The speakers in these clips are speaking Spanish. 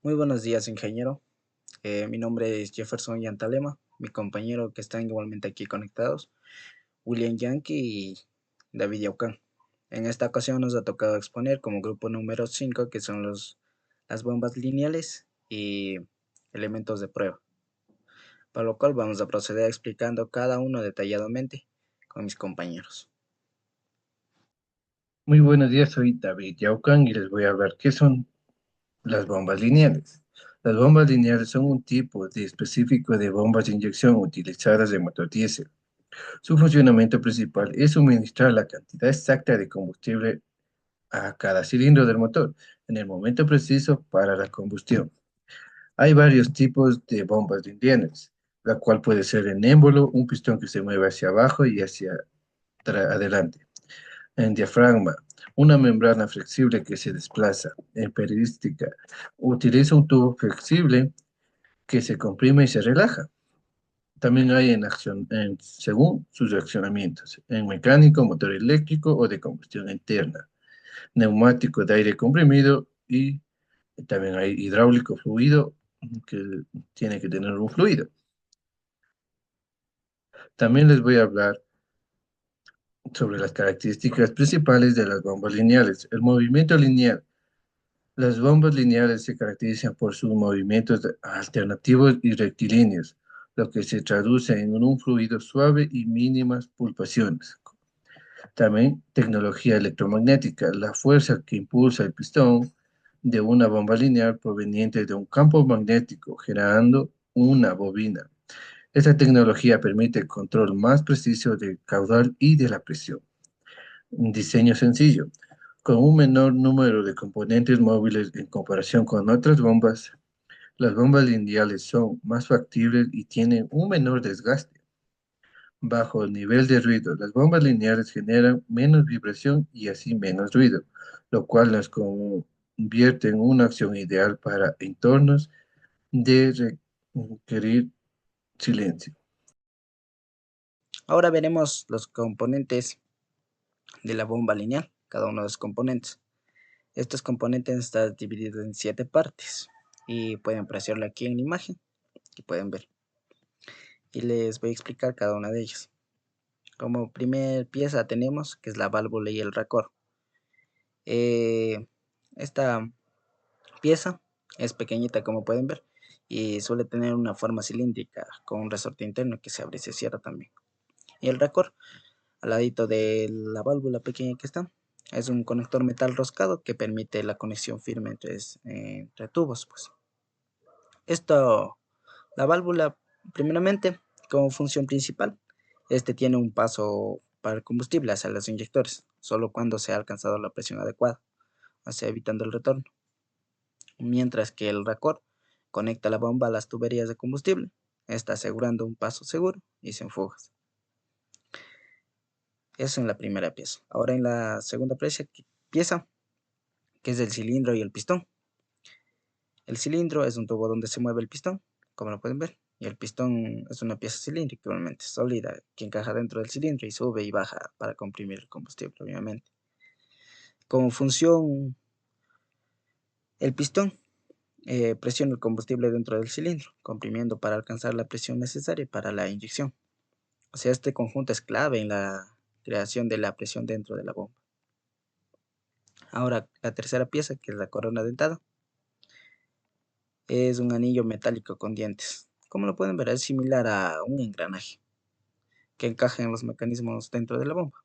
Muy buenos días, ingeniero. Mi nombre es Jefferson Yantalema. Mi compañero que están igualmente aquí conectados, William Yankee y David Yaucán. En esta ocasión nos ha tocado exponer como grupo número 5 que son las bombas lineales y elementos de prueba, para lo cual vamos a proceder explicando cada uno detalladamente con mis compañeros. Muy buenos días, soy David Yaucan y les voy a hablar qué son las bombas lineales. Las bombas lineales son un tipo específico de bombas de inyección utilizadas en motor diésel. Su funcionamiento principal es suministrar la cantidad exacta de combustible a cada cilindro del motor en el momento preciso para la combustión. Hay varios tipos de bombas lineales, la cual puede ser en émbolo, un pistón que se mueve hacia abajo y hacia adelante. En diafragma, una membrana flexible que se desplaza. En periodística, utiliza un tubo flexible que se comprime y se relaja. También hay en acción, según sus reaccionamientos, en mecánico, motor eléctrico o de combustión interna, neumático de aire comprimido y también hay hidráulico fluido que tiene que tener un fluido. También les voy a hablar sobre las características principales de las bombas lineales. El movimiento lineal. Las bombas lineales se caracterizan por sus movimientos alternativos y rectilíneos, lo que se traduce en un fluido suave y mínimas pulsaciones. También tecnología electromagnética, la fuerza que impulsa el pistón de una bomba lineal proveniente de un campo magnético generando una bobina. Esta tecnología permite el control más preciso del caudal y de la presión. Un diseño sencillo. Con un menor número de componentes móviles en comparación con otras bombas, las bombas lineales son más factibles y tienen un menor desgaste. Bajo el nivel de ruido, las bombas lineales generan menos vibración y así menos ruido, lo cual las convierte en una opción ideal para entornos de requerir silencio. Ahora veremos los componentes de la bomba lineal, cada uno de los componentes. Estos componentes están divididos en 7 partes y pueden apreciarlo aquí en la imagen y pueden ver. Y les voy a explicar cada una de ellas. Como primer pieza tenemos que es la válvula y el racor. Eh, esta pieza es pequeñita como pueden ver y suele tener una forma cilíndrica con un resorte interno que se abre y se cierra también. Y el racor, al ladito de la válvula pequeña que está, es un conector metal roscado que permite la conexión firme entre tubos, pues. Esto, la válvula, primeramente, como función principal, este tiene un paso para el combustible hacia los inyectores, solo cuando se ha alcanzado la presión adecuada, o sea, evitando el retorno. Mientras que el racor conecta la bomba a las tuberías de combustible, está asegurando un paso seguro y sin fugas. Eso en la primera pieza. Ahora en la segunda pieza, que es el cilindro y el pistón. El cilindro es un tubo donde se mueve el pistón, como lo pueden ver, y el pistón es una pieza cilíndrica igualmente sólida que encaja dentro del cilindro y sube y baja para comprimir el combustible, obviamente. Como función, el pistón presiona el combustible dentro del cilindro, comprimiendo para alcanzar la presión necesaria para la inyección. O sea, este conjunto es clave en la creación de la presión dentro de la bomba. Ahora, la tercera pieza, que es la corona dentada, es un anillo metálico con dientes. Como lo pueden ver, es similar a un engranaje que encaja en los mecanismos dentro de la bomba.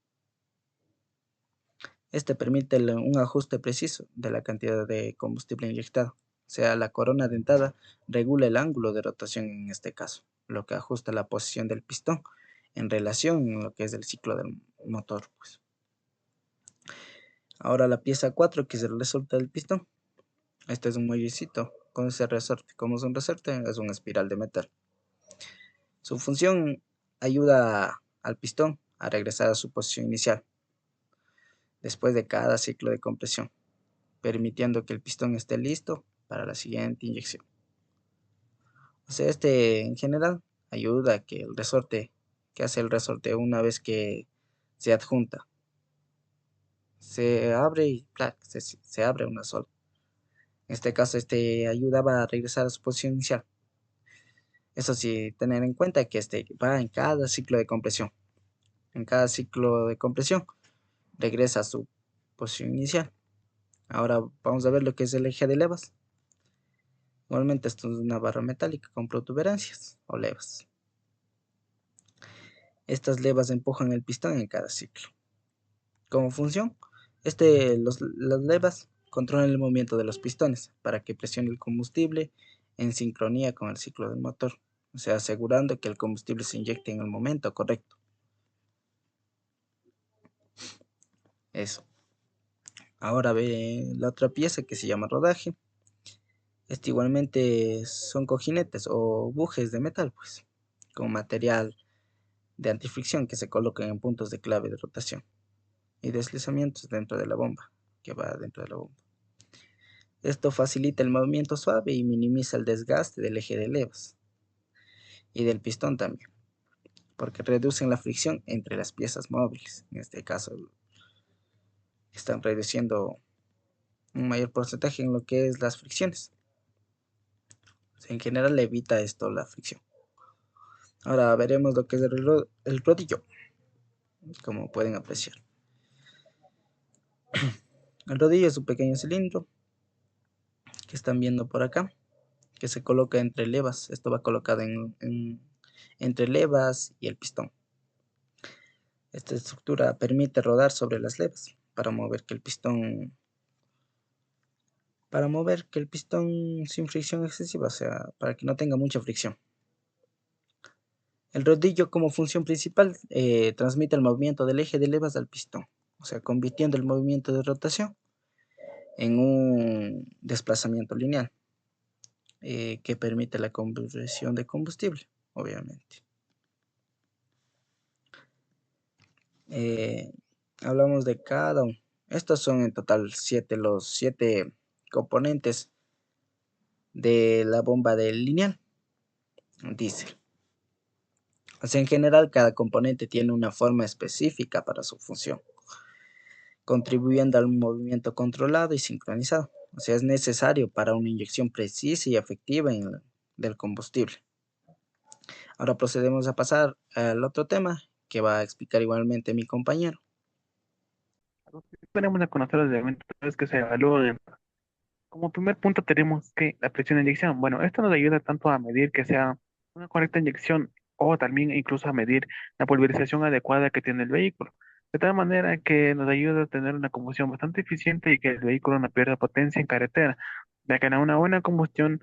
Este permite un ajuste preciso de la cantidad de combustible inyectado. O sea, la corona dentada regula el ángulo de rotación en este caso, lo que ajusta la posición del pistón en relación a lo que es el ciclo del motor, pues. Ahora la pieza 4, que es el resorte del pistón. Este es un muellecito con ese resorte. Como es un resorte, es una espiral de metal. Su función ayuda al pistón a regresar a su posición inicial después de cada ciclo de compresión, permitiendo que el pistón esté listo para la siguiente inyección. O sea, este en general ayuda a que el resorte, que hace el resorte una vez que se adjunta, se abre y ¡plac! Se abre una sola. En este caso, este ayudaba a regresar a su posición inicial. Eso sí, tener en cuenta que este va en cada ciclo de compresión. En cada ciclo de compresión regresa a su posición inicial. Ahora vamos a ver lo que es el eje de levas. Igualmente esto es una barra metálica con protuberancias o levas. Estas levas empujan el pistón en cada ciclo. Como función, las levas controlan el movimiento de los pistones para que presione el combustible en sincronía con el ciclo del motor, o sea, asegurando que el combustible se inyecte en el momento correcto. Eso. Ahora ve la otra pieza que se llama rodaje. Este igualmente son cojinetes o bujes de metal, pues, con material de antifricción que se colocan en puntos de clave de rotación y deslizamientos dentro de la bomba, que va dentro de la bomba. Esto facilita el movimiento suave y minimiza el desgaste del eje de levas y del pistón también, porque reducen la fricción entre las piezas móviles. En este caso, están reduciendo un mayor porcentaje en lo que es las fricciones. O sea, en general evita esto la fricción. Ahora veremos lo que es el rodillo, como pueden apreciar. El rodillo es un pequeño cilindro que están viendo por acá, que se coloca entre levas. Esto va colocado entre levas y el pistón. Esta estructura permite rodar sobre las levas para mover que el pistón sin fricción excesiva, o sea, para que no tenga mucha fricción. El rodillo como función principal transmite el movimiento del eje de levas al pistón, o sea, convirtiendo el movimiento de rotación en un desplazamiento lineal que permite la conversión de combustible, obviamente. Eh, Hablamos de cada uno. Estos son en total los 7 componentes de la bomba del lineal, diésel. O sea, en general, cada componente tiene una forma específica para su función, contribuyendo al movimiento controlado y sincronizado. O sea, es necesario para una inyección precisa y efectiva del combustible. Ahora procedemos a pasar al otro tema que va a explicar igualmente mi compañero. Tenemos a conocer los elementos que se evalúan. Como primer punto tenemos que la presión de inyección. Bueno, esto nos ayuda tanto a medir que sea una correcta inyección o también incluso a medir la pulverización adecuada que tiene el vehículo. De tal manera que nos ayuda a tener una combustión bastante eficiente y que el vehículo no pierda potencia en carretera, ya que en una buena combustión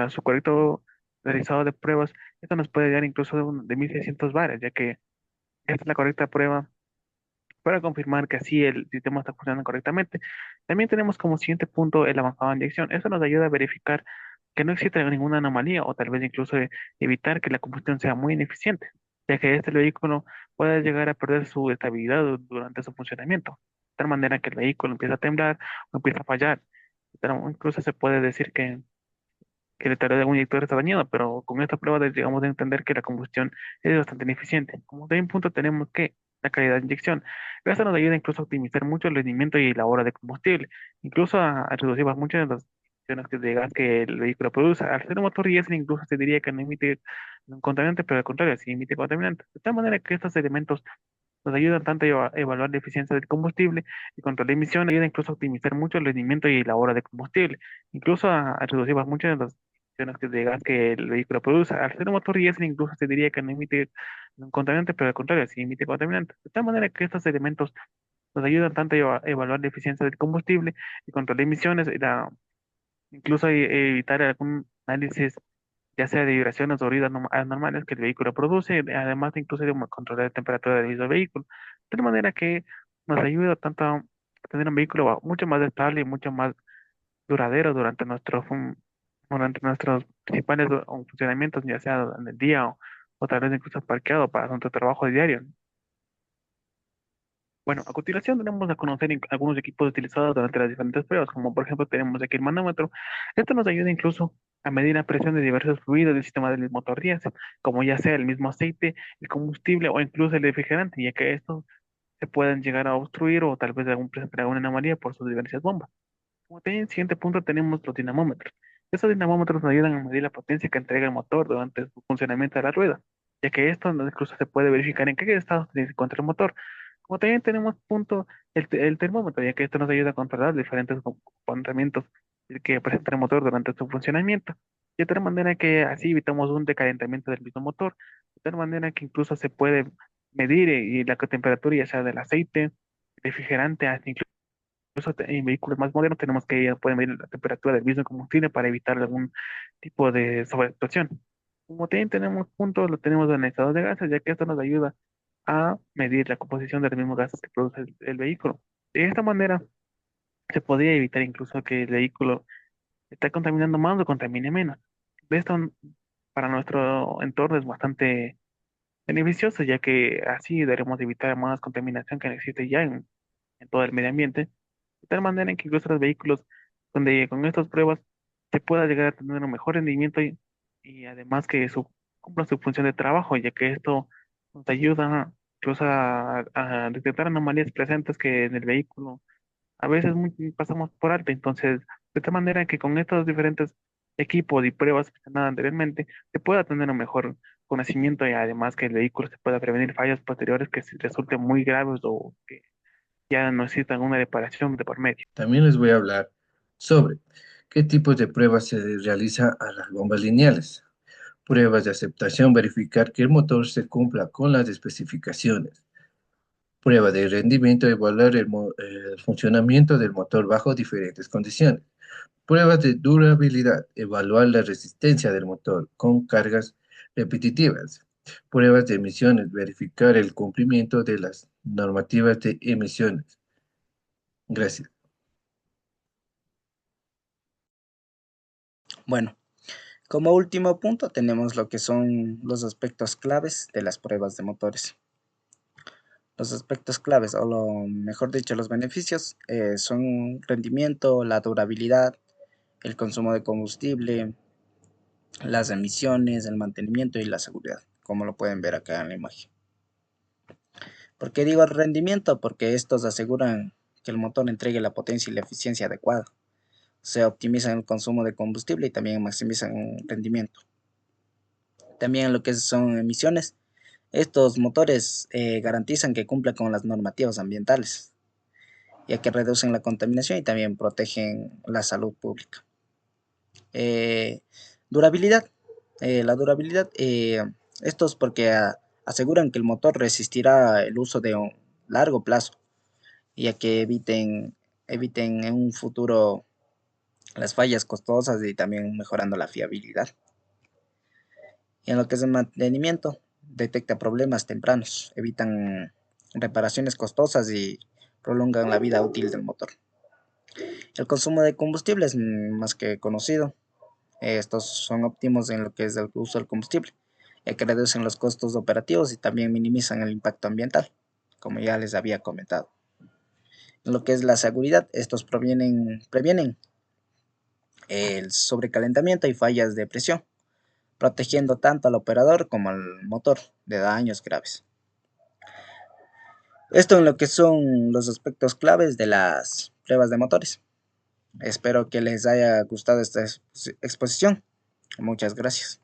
su correcto realizado de pruebas, esto nos puede dar incluso de 1600 bares, ya que esta es la correcta prueba para confirmar que así el sistema está funcionando correctamente. También tenemos como siguiente punto el avanzado en inyección. Eso nos ayuda a verificar que no existe ninguna anomalía o tal vez incluso evitar que la combustión sea muy ineficiente, ya que este vehículo puede llegar a perder su estabilidad durante su funcionamiento, de tal manera que el vehículo empieza a temblar o empieza a fallar. Incluso se puede decir que el tarea de un inyector está dañado, pero con esta prueba llegamos a entender que la combustión es bastante ineficiente. Como también punto tenemos que la calidad de inyección. Esto nos ayuda incluso a optimizar mucho el rendimiento y la hora de combustible, incluso a reducir muchas de las emisiones de gas que el vehículo produce. Al ser un motor diésel incluso se diría que no emite un contaminante, pero al contrario, sí emite contaminantes. De tal manera que estos elementos nos ayudan tanto a evaluar la eficiencia del combustible y controlar emisiones, ayuda incluso a optimizar mucho el rendimiento y la hora de combustible, incluso a reducir muchas de las emisiones de gas que el vehículo produce. Al ser un motor diésel incluso se diría que no emite un contaminante, pero al contrario, sí emite contaminantes. De tal manera que estos elementos nos ayudan tanto a evaluar la eficiencia del combustible y controlar emisiones, incluso a evitar algún análisis ya sea de vibraciones o ruidos anormales que el vehículo produce, además de incluso de controlar la temperatura del mismo vehículo. De tal manera que nos ayuda tanto a tener un vehículo mucho más estable y mucho más duradero durante nuestros principales funcionamientos, ya sea en el día o tal vez incluso parqueado para nuestro trabajo diario. Bueno, a continuación tenemos a conocer algunos equipos utilizados durante las diferentes pruebas, como por ejemplo tenemos aquí el manómetro. Esto nos ayuda incluso a medir la presión de diversos fluidos del sistema del motor diésel, como ya sea el mismo aceite, el combustible o incluso el refrigerante, ya que estos se pueden llegar a obstruir o tal vez presentar alguna anomalía por sus diversas bombas. Como también en el siguiente punto tenemos los dinamómetros. Estos dinamómetros nos ayudan a medir la potencia que entrega el motor durante su funcionamiento de la rueda, ya que esto incluso se puede verificar en qué estado se encuentra el motor. Como también tenemos punto el termómetro, ya que esto nos ayuda a controlar diferentes comportamientos que presenta el motor durante su funcionamiento. De tal manera que así evitamos un decalentamiento del mismo motor, de tal manera que incluso se puede medir y la temperatura ya sea del aceite, refrigerante, hasta incluso en vehículos más modernos tenemos que ya pueden medir la temperatura del mismo combustible para evitar algún tipo de sobreexplosión. Como también tenemos puntos, lo tenemos analizador de gases, ya que esto nos ayuda a medir la composición de los mismos gases que produce el vehículo. De esta manera se podría evitar incluso que el vehículo esté contaminando más o contamine menos. De esto para nuestro entorno es bastante beneficioso, ya que así debemos evitar más contaminación que existe ya en todo el medio ambiente, de tal manera en que incluso los vehículos, donde con estas pruebas se pueda llegar a tener un mejor rendimiento y además que cumpla su función de trabajo, ya que esto nos ayuda incluso a detectar anomalías presentes que en el vehículo a veces pasamos por alto. Entonces, de esta manera que con estos diferentes equipos y pruebas mencionadas anteriormente, se pueda tener un mejor conocimiento y además que el vehículo se pueda prevenir fallas posteriores que resulten muy graves o que ya no necesitan una reparación de por medio. También les voy a hablar sobre qué tipos de pruebas se realiza a las bombas lineales. Pruebas de aceptación, verificar que el motor se cumpla con las especificaciones. Prueba de rendimiento, evaluar el funcionamiento del motor bajo diferentes condiciones. Pruebas de durabilidad, evaluar la resistencia del motor con cargas repetitivas. Pruebas de emisiones, verificar el cumplimiento de las normativas de emisiones. Gracias. Bueno, como último punto tenemos lo que son los aspectos claves de las pruebas de motores. Los aspectos claves, o lo mejor dicho, los beneficios, son rendimiento, la durabilidad, el consumo de combustible, las emisiones, el mantenimiento y la seguridad, como lo pueden ver acá en la imagen. ¿Por qué digo rendimiento? Porque estos aseguran que el motor entregue la potencia y la eficiencia adecuada. Se optimizan el consumo de combustible y también maximizan el rendimiento. También lo que son emisiones. Estos motores garantizan que cumplan con las normativas ambientales, ya que reducen la contaminación y también protegen la salud pública. Eh, durabilidad. La durabilidad, esto es porque aseguran que el motor resistirá el uso de un largo plazo, ya que eviten en un futuro las fallas costosas y también mejorando la fiabilidad. Y en lo que es el mantenimiento, detecta problemas tempranos, evitan reparaciones costosas y prolongan la vida útil del motor. El consumo de combustible es más que conocido. Estos son óptimos en lo que es el uso del combustible, ya que reducen los costos operativos y también minimizan el impacto ambiental, como ya les había comentado. En lo que es la seguridad, estos previenen el sobrecalentamiento y fallas de presión, protegiendo tanto al operador como al motor de daños graves. Esto en lo que son los aspectos claves de las pruebas de motores. Espero que les haya gustado esta exposición. Muchas gracias.